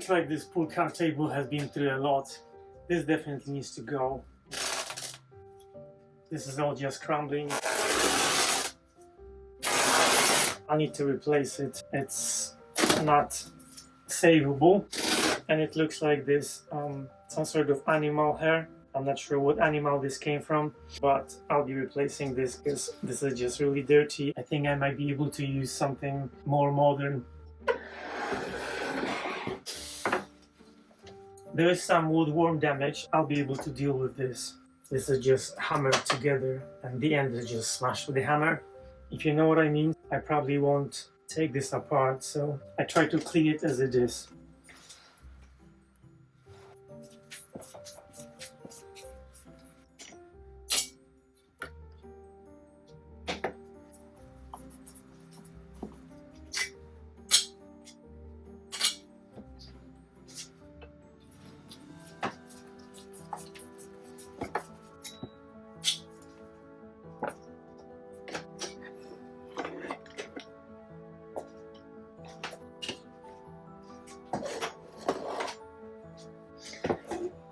Looks like this pull card table has been through a lot. This definitely needs to go. This is all just crumbling. I need to replace it. It's not savable, and it looks like this some sort of animal hair. I'm not sure what animal this came from, but I'll be replacing this because this is just really dirty. I think I might be able to use something more modern. There is some woodworm damage. I'll be able to deal with this. This is just hammered together and the end is just smashed with the hammer. If you know what I mean. I probably won't take this apart, so I try to clean it as it is.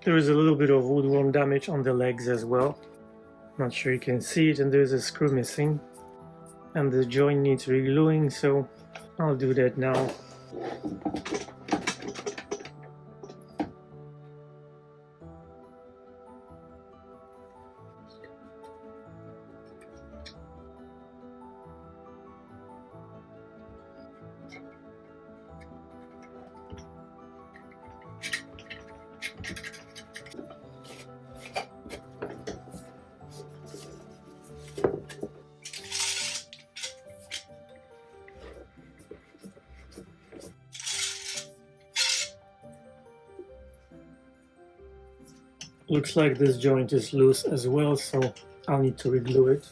There is a little bit of woodworm damage on the legs as well. Not sure you can see it, and there's a screw missing. And the joint needs re-gluing, so I'll do that now. Looks like this joint is loose as well, so I'll need to re-glue it.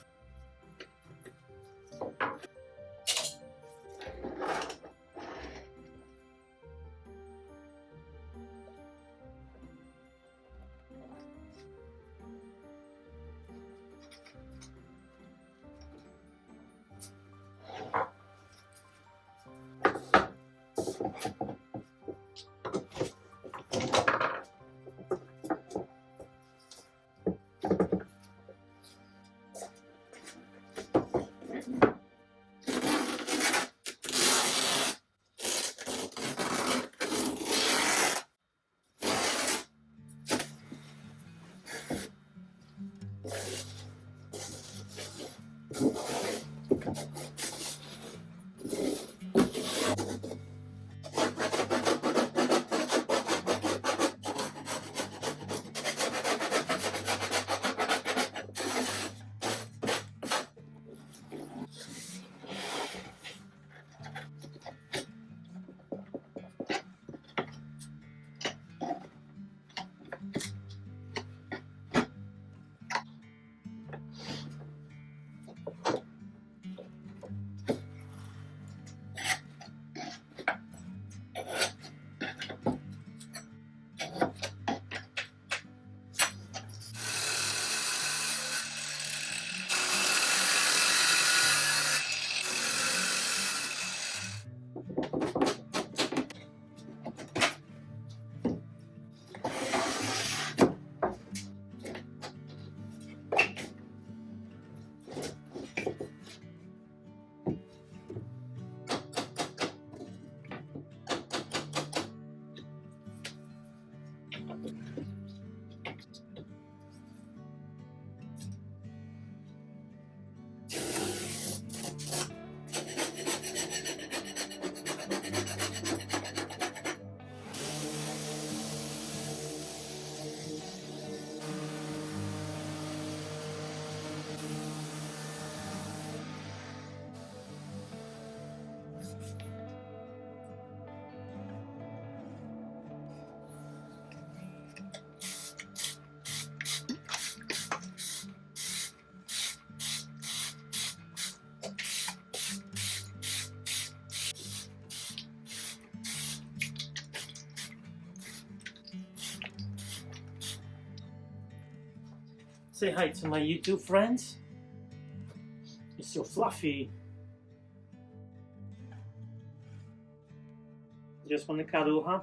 Say hi to my YouTube friends. It's so fluffy. Just want to cuddle, huh?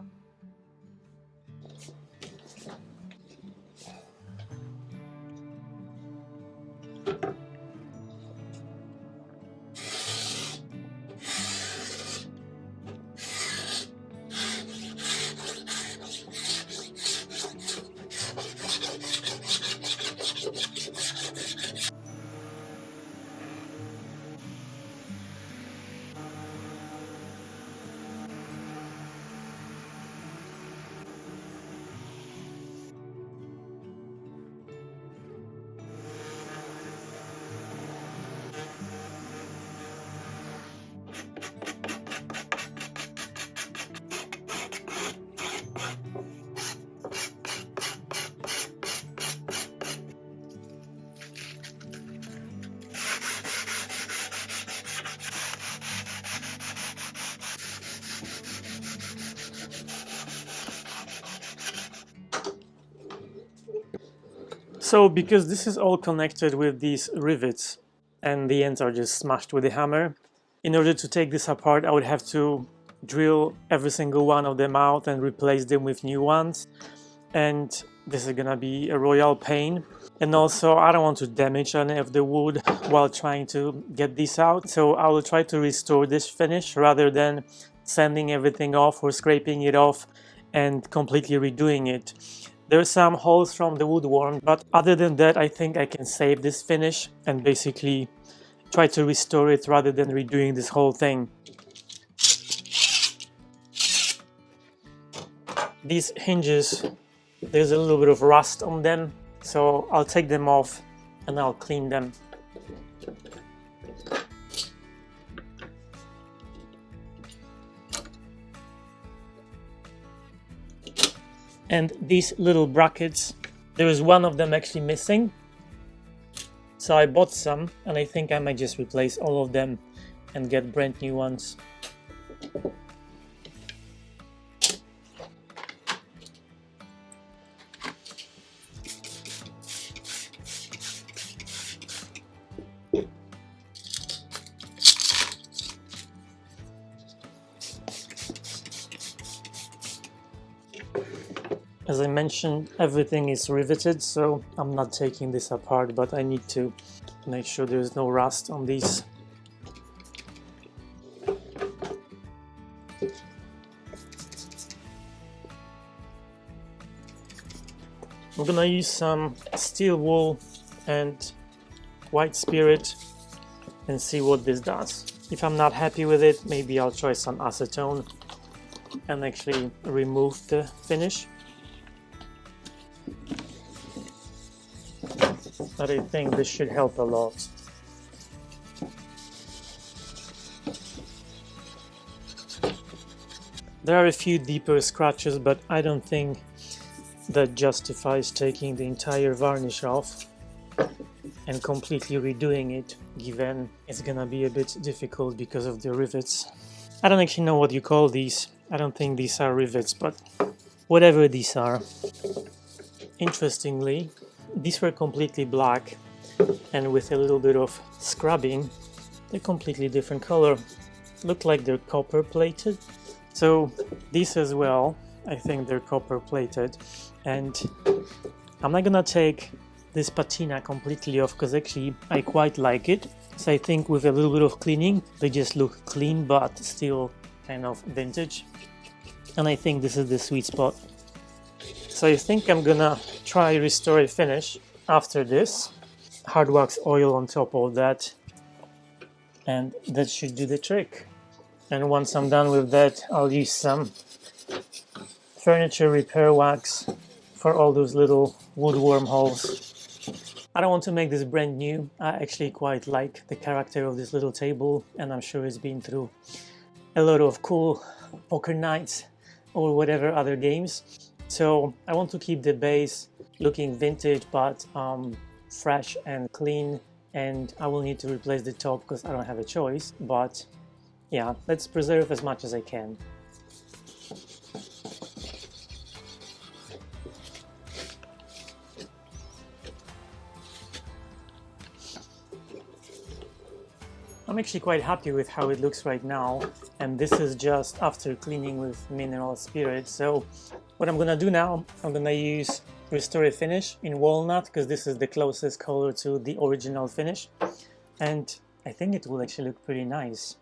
So because this is all connected with these rivets and the ends are just smashed with a hammer, in order to take this apart I would have to drill every single one of them out and replace them with new ones, and this is gonna be a royal pain. And also I don't want to damage any of the wood while trying to get this out, so I will try to restore this finish rather than sanding everything off or scraping it off and completely redoing it. There's some holes from the woodworm, but other than that I think I can save this finish and basically try to restore it rather than redoing this whole thing. These hinges, there's a little bit of rust on them, so I'll take them off and I'll clean them. And these little brackets, there is one of them actually missing, so I bought some and I think I might just replace all of them and get brand new ones. As I mentioned, everything is riveted, so I'm not taking this apart, but I need to make sure there's no rust on these. I'm gonna use some steel wool and white spirit and see what this does. If I'm not happy with it, maybe I'll try some acetone and actually remove the finish. But I think this should help a lot. There are a few deeper scratches, but I don't think that justifies taking the entire varnish off and completely redoing it, given it's gonna be a bit difficult because of the rivets. I don't actually know what you call these. I don't think these are rivets, but whatever these are. Interestingly, these were completely black, and with a little bit of scrubbing, they're completely different color. Look like they're copper plated. So these as well, I think they're copper plated, and I'm not gonna take this patina completely off because actually I quite like it. So I think with a little bit of cleaning, they just look clean but still kind of vintage. And I think this is the sweet spot. So I think I'm gonna try restore a finish after this. Hard wax oil on top of that, and that should do the trick. And once I'm done with that, I'll use some furniture repair wax for all those little woodworm holes. I don't want to make this brand new. I actually quite like the character of this little table, and I'm sure it's been through a lot of cool poker nights or whatever other games. So I want to keep the base looking vintage but fresh and clean, and I will need to replace the top because I don't have a choice, but yeah, let's preserve as much as I can. I'm actually quite happy with how it looks right now, and this is just after cleaning with mineral spirit. So what I'm gonna do now, I'm gonna use Restore Finish in walnut because this is the closest color to the original finish, and I think it will actually look pretty nice.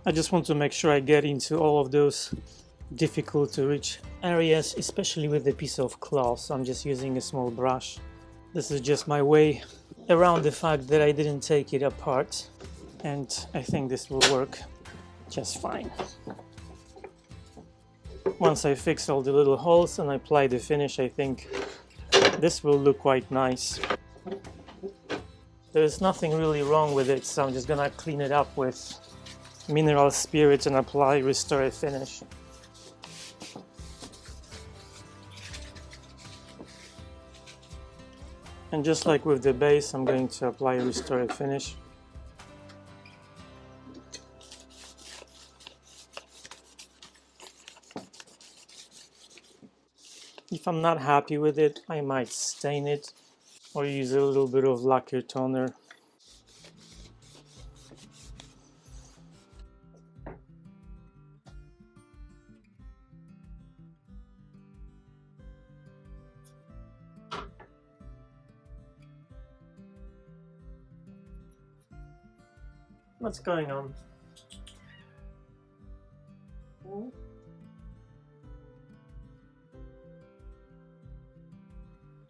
I just want to make sure I get into all of those difficult to reach areas, especially with a piece of cloth. So I'm just using a small brush. This is just my way around the fact that I didn't take it apart, and I think this will work just fine. Once I fix all the little holes and apply the finish, I think this will look quite nice. There's nothing really wrong with it, so I'm just gonna clean it up with mineral spirits and apply Restore Finish. And just like with the base, I'm going to apply Restore Finish. If I'm not happy with it, I might stain it or use a little bit of lacquer toner. What's going on?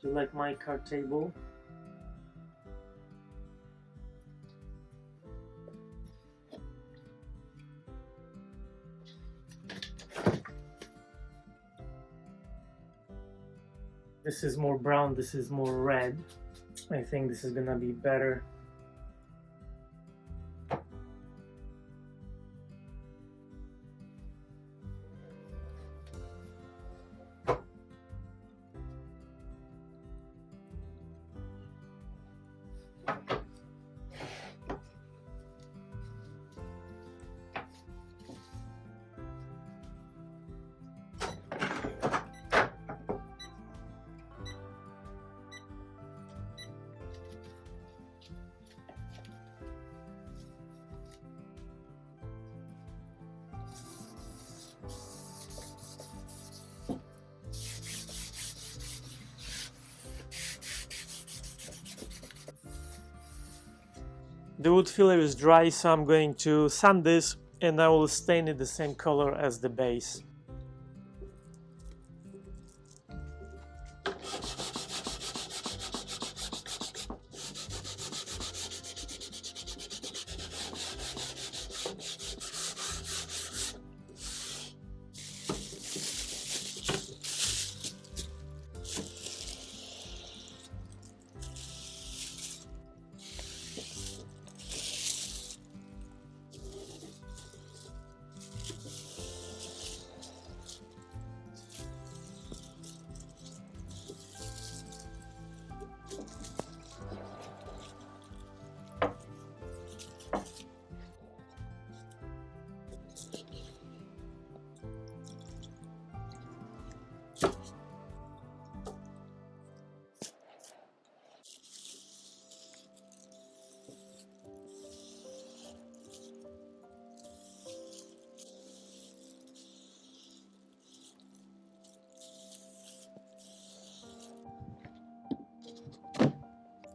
Do you like my card table? This is more brown, this is more red. I think this is gonna be better. The wood filler is dry, so I'm going to sand this and I will stain it the same color as the base.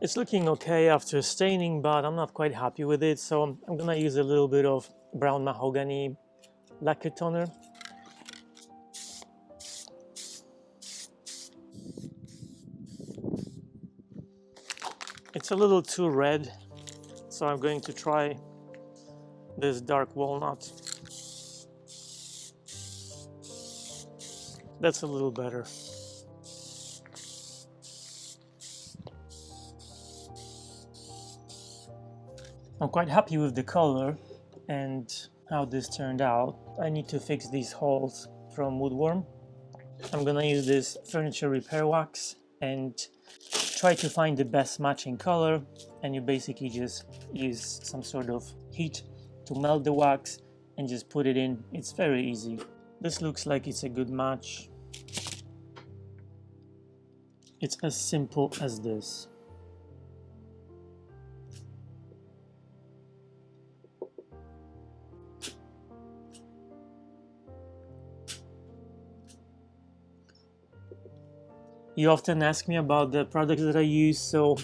It's looking okay after staining, but I'm not quite happy with it, so I'm gonna use a little bit of brown mahogany lacquer toner. It's a little too red, so I'm going to try this dark walnut. That's a little better. I'm quite happy with the color and how this turned out. I need to fix these holes from Woodworm. I'm gonna use this furniture repair wax and try to find the best matching color, and you basically just use some sort of heat to melt the wax and just put it in. It's very easy. This looks like it's a good match. It's as simple as this. You often ask me about the products that I use, so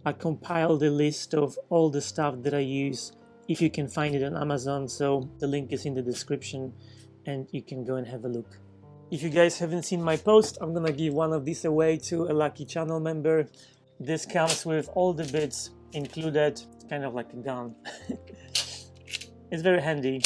I compiled a list of all the stuff that I use. If you can find it on Amazon, so the link is in the description and you can go and have a look. If you guys haven't seen my post, I'm gonna give one of these away to a lucky channel member. This comes with all the bits included. It's kind of like a gun. It's very handy.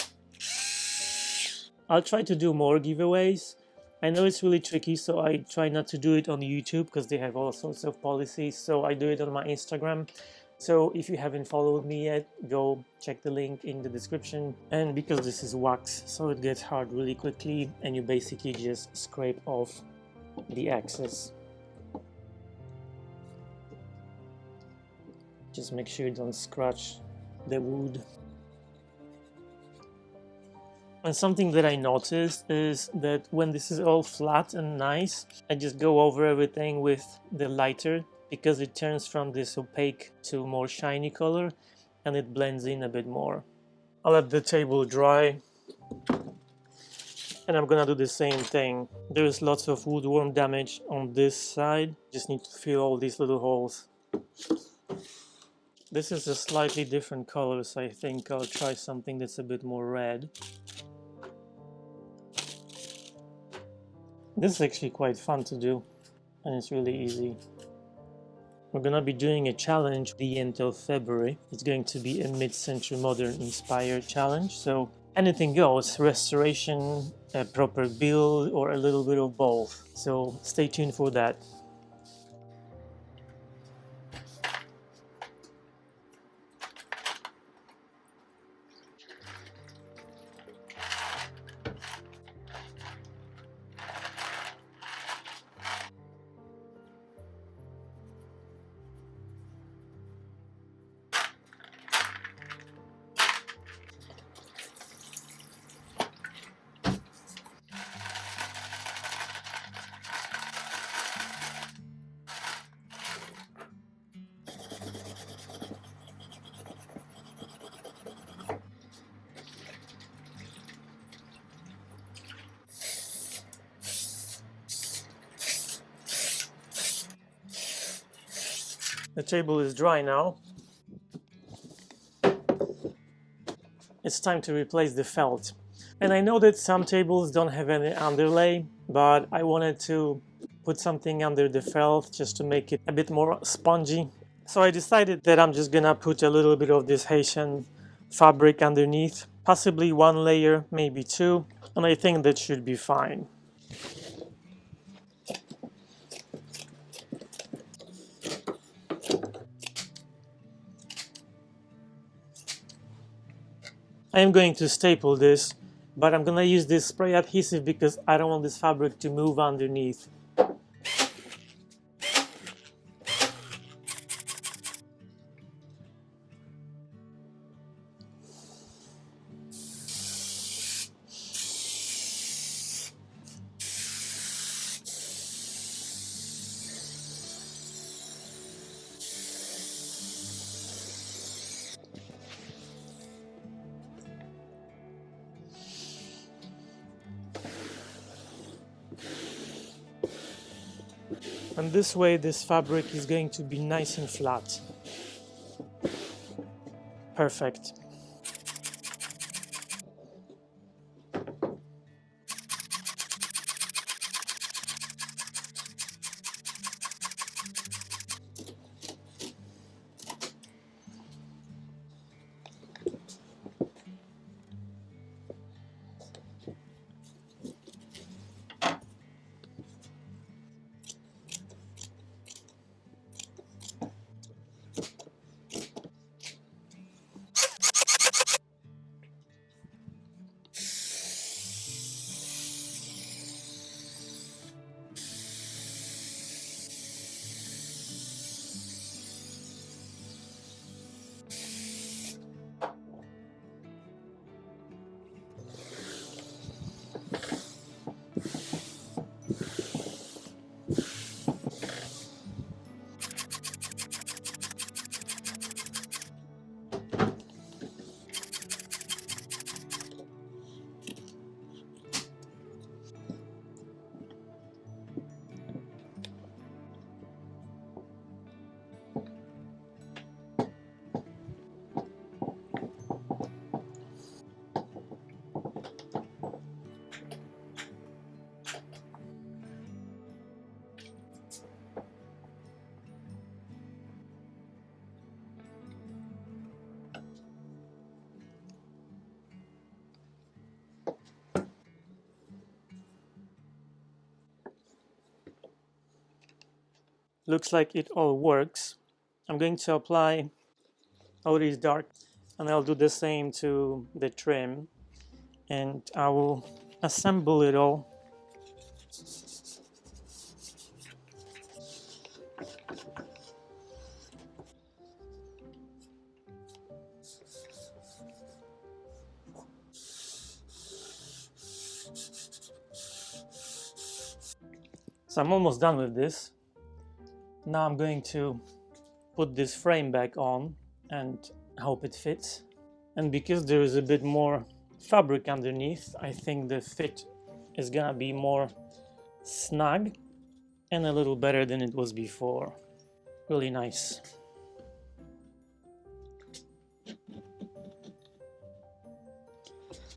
I'll try to do more giveaways. I know it's really tricky, so I try not to do it on YouTube because they have all sorts of policies, so I do it on my Instagram. So if you haven't followed me yet, go check the link in the description. And because this is wax, so it gets hard really quickly, and you basically just scrape off the excess. Just make sure you don't scratch the wood. And something that I noticed is that when this is all flat and nice, I just go over everything with the lighter because it turns from this opaque to more shiny color and it blends in a bit more. I'll let the table dry and I'm gonna do the same thing. There's lots of woodworm damage on this side. Just need to fill all these little holes. This is a slightly different color, so I think I'll try something that's a bit more red. This is actually quite fun to do, and it's really easy. We're gonna be doing a challenge at the end of February. It's going to be a mid-century modern inspired challenge, so anything goes, restoration, a proper build, or a little bit of both. So stay tuned for that. The table is dry now. It's time to replace the felt. And I know that some tables don't have any underlay, but I wanted to put something under the felt just to make it a bit more spongy. So I decided that I'm just gonna put a little bit of this Haitian fabric underneath, possibly one layer, maybe two, and I think that should be fine. I am going to staple this, but I'm gonna use this spray adhesive because I don't want this fabric to move underneath. And this way this fabric is going to be nice and flat. Perfect. Looks like it all works. I'm going to apply Oh, it is dark. And I'll do the same to the trim, and I will assemble it all. So I'm almost done with this. Now I'm going to put this frame back on and hope it fits. And because there is a bit more fabric underneath, I think the fit is gonna be more snug and a little better than it was before. Really nice.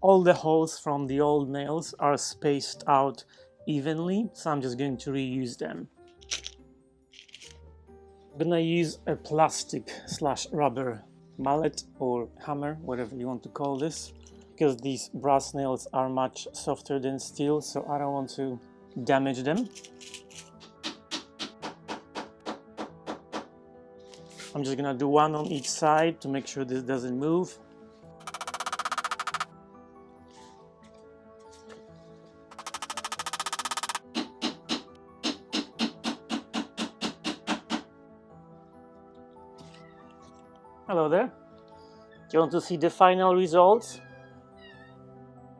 All the holes from the old nails are spaced out evenly, so I'm just going to reuse them. I'm gonna use a plastic / rubber mallet or hammer, whatever you want to call this, because these brass nails are much softer than steel, so I don't want to damage them. I'm just gonna do one on each side to make sure this doesn't move. Hello there. Do you want to see the final results?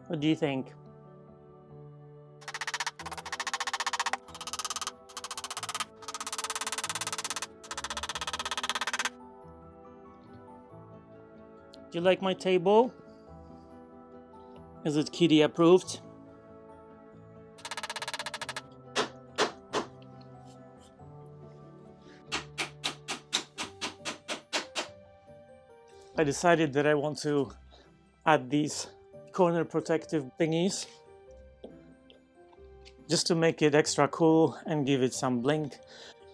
What do you think? Do you like my table? Is it kitty approved? I decided that I want to add these corner protective thingies just to make it extra cool and give it some bling.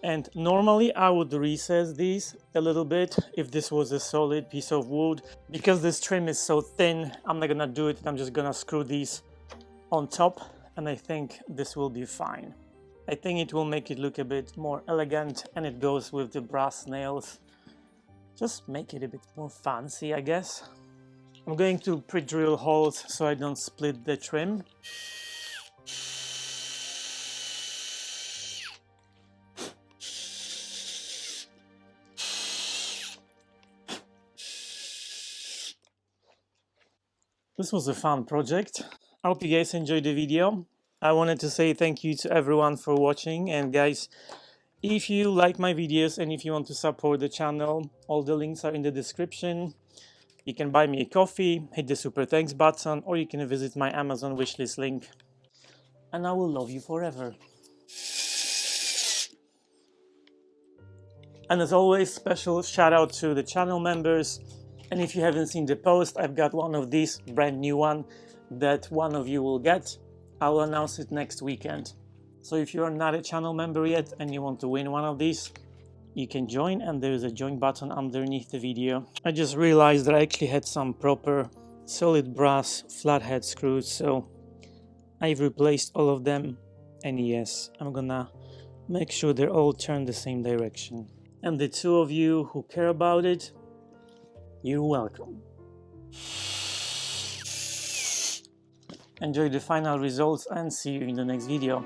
And normally I would recess these a little bit if this was a solid piece of wood. Because this trim is so thin, I'm not gonna do it. I'm just gonna screw these on top, and I think this will be fine. I think it will make it look a bit more elegant, and it goes with the brass nails. Just make it a bit more fancy, I guess. I'm going to pre-drill holes so I don't split the trim. This was a fun project. I hope you guys enjoyed the video. I wanted to say thank you to everyone for watching, and guys, if you like my videos and if you want to support the channel, all the links are in the description. You can buy me a coffee, hit the super thanks button, or you can visit my Amazon wishlist link. And I will love you forever. And as always, special shout out to the channel members. And if you haven't seen the post, I've got one of these, brand new one, that one of you will get. I'll announce it next weekend. So if you're not a channel member yet and you want to win one of these, you can join, and there is a join button underneath the video. I just realized that I actually had some proper solid brass flathead screws, so I've replaced all of them. And yes, I'm gonna make sure they're all turned the same direction. And the two of you who care about it, you're welcome. Enjoy the final results and see you in the next video.